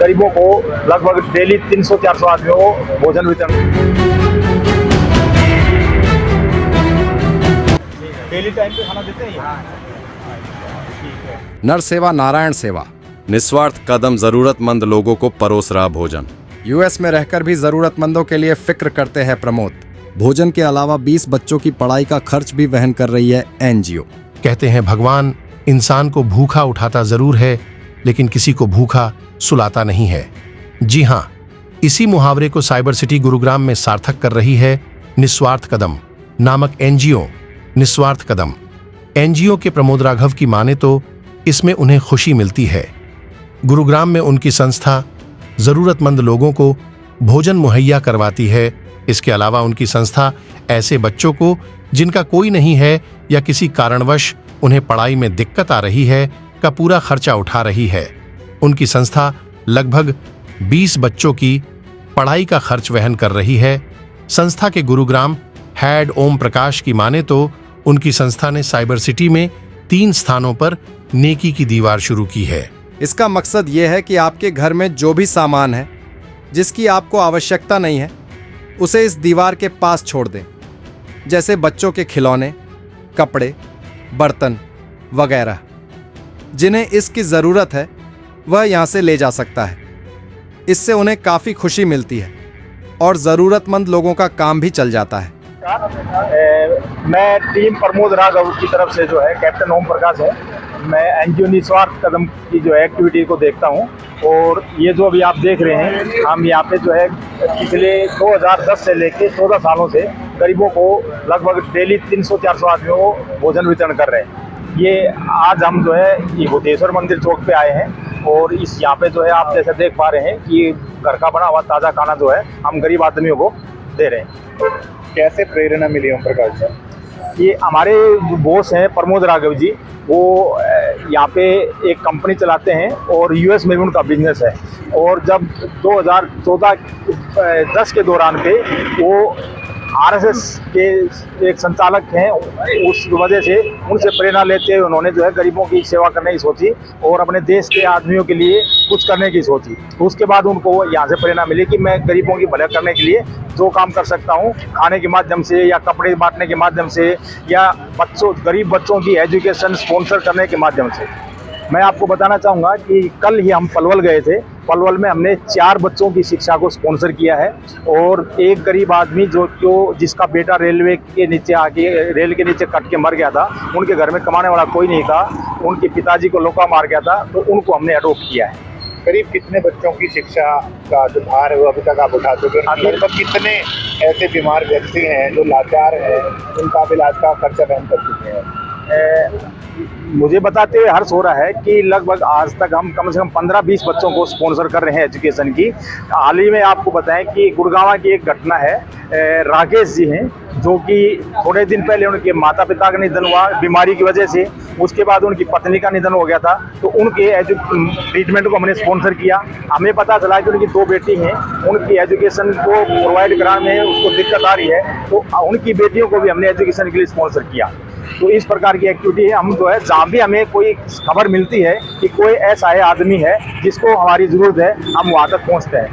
गरीबों को लगभग डेली 300-400 आदमियों को भोजन वितरण। डेली टाइम पे खाना देते हैं। नर सेवा नारायण सेवा, निस्वार्थ कदम जरूरतमंद लोगों को परोस रहा भोजन। यूएस में रहकर भी जरूरतमंदों के लिए फिक्र करते हैं प्रमोद। भोजन के अलावा 20 बच्चों की पढ़ाई का खर्च भी वहन कर रही है एनजीओ। कहते हैं भगवान इंसान को भूखा उठाता जरूर है, लेकिन किसी को भूखा सुलाता नहीं है। जी हाँ, इसी मुहावरे को साइबर सिटी गुरुग्राम में सार्थक कर रही है निस्वार्थ कदम नामक एनजीओ। निस्वार्थ कदम एनजीओ के प्रमोद राघव की माने तो इसमें उन्हें खुशी मिलती है। गुरुग्राम में उनकी संस्था जरूरतमंद लोगों को भोजन मुहैया करवाती है। इसके अलावा उनकी संस्था ऐसे बच्चों को जिनका कोई नहीं है या किसी कारणवश उन्हें पढ़ाई में दिक्कत आ रही है का पूरा खर्चा उठा रही है। उनकी संस्था लगभग 20 बच्चों की पढ़ाई का खर्च वहन कर रही है। संस्था के गुरुग्राम हेड ओम प्रकाश की माने तो उनकी संस्था ने साइबर सिटी में 3 स्थानों पर नेकी की दीवार शुरू की है। इसका मकसद ये है कि आपके घर में जो भी सामान है जिसकी आपको आवश्यकता नहीं है उसे इस दीवार के पास छोड़ दें, जैसे बच्चों के खिलौने, कपड़े, बर्तन वगैरह। जिन्हें इसकी ज़रूरत है वह यहाँ से ले जा सकता है। इससे उन्हें काफ़ी खुशी मिलती है और ज़रूरतमंद लोगों का काम भी चल जाता है। मैं टीम प्रमोद राघव की तरफ से जो है कैप्टन ओम प्रकाश है। मैं एनजीओ निस्वार्थ कदम की जो है एक्टिविटी को देखता हूं, और ये जो अभी आप देख रहे हैं, हम यहाँ पे जो है पिछले 2010 से लेके 14 सालों से गरीबों को लगभग डेली 300-400 आदमियों को भोजन वितरण कर रहे हैं। ये आज हम जो है ये भूतेश्वर मंदिर चौक पे आए हैं, और इस यहाँ पे जो है आप जैसे देख पा रहे हैं कि घर का बना हुआ ताज़ा खाना जो है हम गरीब आदमियों को दे रहे हैं। कैसे प्रेरणा मिली ओम प्रकाश जी? ये हमारे जो बॉस हैं प्रमोद राघव जी, वो यहाँ पे एक कंपनी चलाते हैं और यूएस में भी उनका बिजनेस है। और जब 2014-10 के दौरान पे वो आरएसएस के एक संचालक हैं, उस वजह से उनसे प्रेरणा लेते हुए उन्होंने जो है गरीबों की सेवा करने की सोची और अपने देश के आदमियों के लिए कुछ करने की सोची। तो उसके बाद उनको यहाँ से प्रेरणा मिली कि मैं गरीबों की भलाई करने के लिए जो काम कर सकता हूँ, खाने के माध्यम से या कपड़े बांटने के माध्यम से या गरीब बच्चों की एजुकेशन स्पॉन्सर करने के माध्यम से। मैं आपको बताना चाहूँगा कि कल ही हम पलवल गए थे। पलवल में हमने 4 बच्चों की शिक्षा को स्पॉन्सर किया है, और एक गरीब आदमी जो जिसका बेटा रेल के नीचे कट के मर गया था, उनके घर में कमाने वाला कोई नहीं था, उनके पिताजी को लोका मार गया था, तो उनको हमने अडॉप्ट किया है। करीब कितने बच्चों की शिक्षा का जो भार है वो अभी तक आप उठा चुके हैं? लगभग कितने ऐसे बीमार व्यक्ति हैं जो लाचार हैं, उनका भी इलाज का खर्चा वहन कर चुके हैं? मुझे बताते हुए हर्ष हो रहा है कि लगभग आज तक हम कम से कम 15-20 बच्चों को स्पॉन्सर कर रहे हैं एजुकेशन की। हाल ही में आपको बताएं कि गुड़गांव की एक घटना है, राकेश जी हैं जो कि थोड़े दिन पहले उनके माता पिता का निधन हुआ बीमारी की वजह से, उसके बाद उनकी पत्नी का निधन हो गया था, तो उनके ट्रीटमेंट को हमने स्पॉन्सर किया। हमें पता चला कि उनकी 2 बेटी हैं, उनकी एजुकेशन को प्रोवाइड कराने में उसको दिक्कत आ रही है, तो उनकी बेटियों को भी हमने एजुकेशन के लिए स्पॉन्सर किया। तो इस प्रकार की एक्टिविटी है। हम जो है जहाँ भी हमें कोई खबर मिलती है कि कोई ऐसा है आदमी है जिसको हमारी ज़रूरत है, हम वहाँ तक पहुँचते हैं।